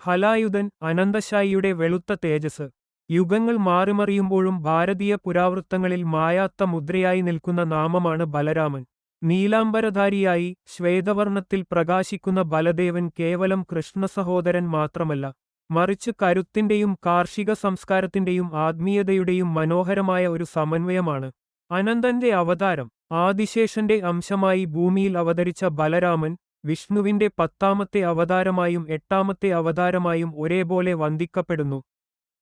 ഹലായുധൻ അനന്തശായിയുടെ വെളുത്ത തേജസ്. യുഗങ്ങൾ മാറിമറിയുമ്പോഴും ഭാരതീയ പുരാവൃത്തങ്ങളിൽ മായാത്ത മുദ്രയായി നിൽക്കുന്ന നാമമാണ് ബലരാമൻ. നീലാംബരധാരിയായി ശ്വേതവർണ്ണത്തിൽ പ്രകാശിക്കുന്ന ബലദേവൻ കേവലം കൃഷ്ണസഹോദരൻ മാത്രമല്ല, മറിച്ച് കരുത്തിന്റെയും കാർഷിക സംസ്കാരത്തിന്റെയും ആത്മീയതയുടെയും മനോഹരമായ ഒരു സമന്വയമാണ്. അനന്തന്റെ അവതാരം. ആദിശേഷന്റെ അംശമായി ഭൂമിയിൽ അവതരിച്ച ബലരാമൻ വിഷ്ണുവിന്റെ 10ാമത്തെ അവതാരമായും 8ാമത്തെ അവതാരമായും ഒരേപോലെ വന്ദിക്കപ്പെടുന്നു.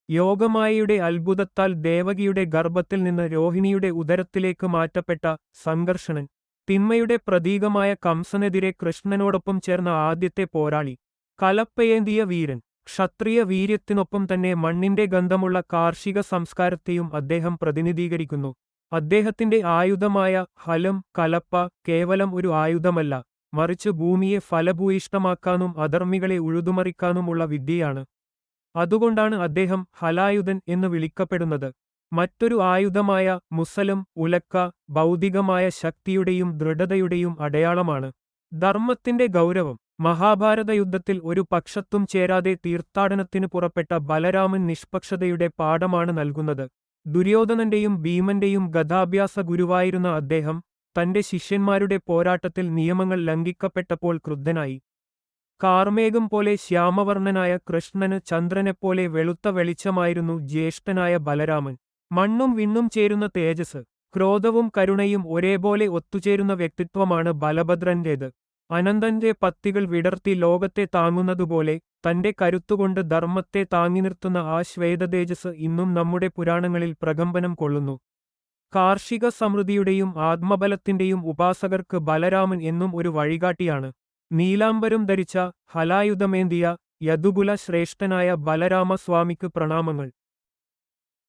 യോഗമായയുടെ അത്ഭുതത്താൽ ദേവകിയുടെ ഗർഭത്തിൽ നിന്ന് രോഹിണിയുടെ ഉദരത്തിലേക്ക് മാറ്റപ്പെട്ട സംഘർഷണൻ. തിന്മയുടെ പ്രതീകമായ കംസനെതിരെ കൃഷ്ണനോടൊപ്പം ചേർന്ന ആദ്യത്തെ പോരാളി. കലപ്പയേന്തിയ വീരൻ. ക്ഷത്രിയ വീര്യത്തിനൊപ്പം തന്നെ മണ്ണിന്റെ ഗന്ധമുള്ള കാർഷിക സംസ്കാരത്തെയും അദ്ദേഹം പ്രതിനിധീകരിക്കുന്നു. അദ്ദേഹത്തിന്റെ ആയുധമായ ഹലം കലപ്പ കേവലം ഒരു ആയുധമല്ല, മറിച്ച് ഭൂമിയെ ഫലഭൂയിഷ്ഠമാക്കാനും അധർമ്മികളെ ഉഴുതുമറിക്കാനുമുള്ള വിദ്യയാണ്. അതുകൊണ്ടാണ് അദ്ദേഹം ഹലായുധൻ എന്ന് വിളിക്കപ്പെടുന്നത്. മറ്റൊരു ആയുധമായ മുസലം ഉലക്ക ഭൗതികമായ ശക്തിയുടെയും ദൃഢതയുടെയും അടയാളമാണ്. ധർമ്മത്തിന്റെ ഗൗരവം. മഹാഭാരത യുദ്ധത്തിൽ ഒരു പക്ഷത്തും ചേരാതെ തീർത്ഥാടനത്തിന് പുറപ്പെട്ട ബലരാമൻ നിഷ്പക്ഷതയുടെ പാഠമാണ് നൽകുന്നത്. ദുര്യോധനന്റെയും ഭീമന്റെയും ഗദാഭ്യാസ ഗുരുവായിരുന്ന അദ്ദേഹം തന്റെ ശിഷ്യന്മാരുടെ പോരാട്ടത്തിൽ നിയമങ്ങൾ ലംഘിക്കപ്പെട്ടപ്പോൾ ക്രുദ്ധനായി. കാർമേഘം പോലെ ശ്യാമവർണ്ണനായ കൃഷ്ണന് ചന്ദ്രനെപ്പോലെ വെളുത്ത വെളിച്ചമായിരുന്നു ജ്യേഷ്ഠനായ ബലരാമൻ. മണ്ണും വിണ്ണും ചേരുന്ന തേജസ്. ക്രോധവും കരുണയും ഒരേപോലെ ഒത്തുചേരുന്ന വ്യക്തിത്വമാണ് ബലഭദ്രന്റേത്. അനന്തന്റെ പത്തികൾ വിടർത്തി ലോകത്തെ താങ്ങുന്നതുപോലെ തന്റെ കരുത്തുകൊണ്ട് ധർമ്മത്തെ താങ്ങി നിർത്തുന്ന ആ ശ്വേതതേജസ് ഇന്നും നമ്മുടെ പുരാണങ്ങളിൽ പ്രകമ്പനം കൊള്ളുന്നു. കാർഷിക സമൃദ്ധിയുടെയും ആത്മബലത്തിന്റെയും ഉപാസകർക്ക് ബലരാമൻ എന്നും ഒരു വഴികാട്ടിയാണ്. നീലാംബരം ധരിച്ച ഹലായുധമേന്തിയ യദുകുല ശ്രേഷ്ഠനായ ബലരാമസ്വാമിക്ക് പ്രണാമങ്ങൾ.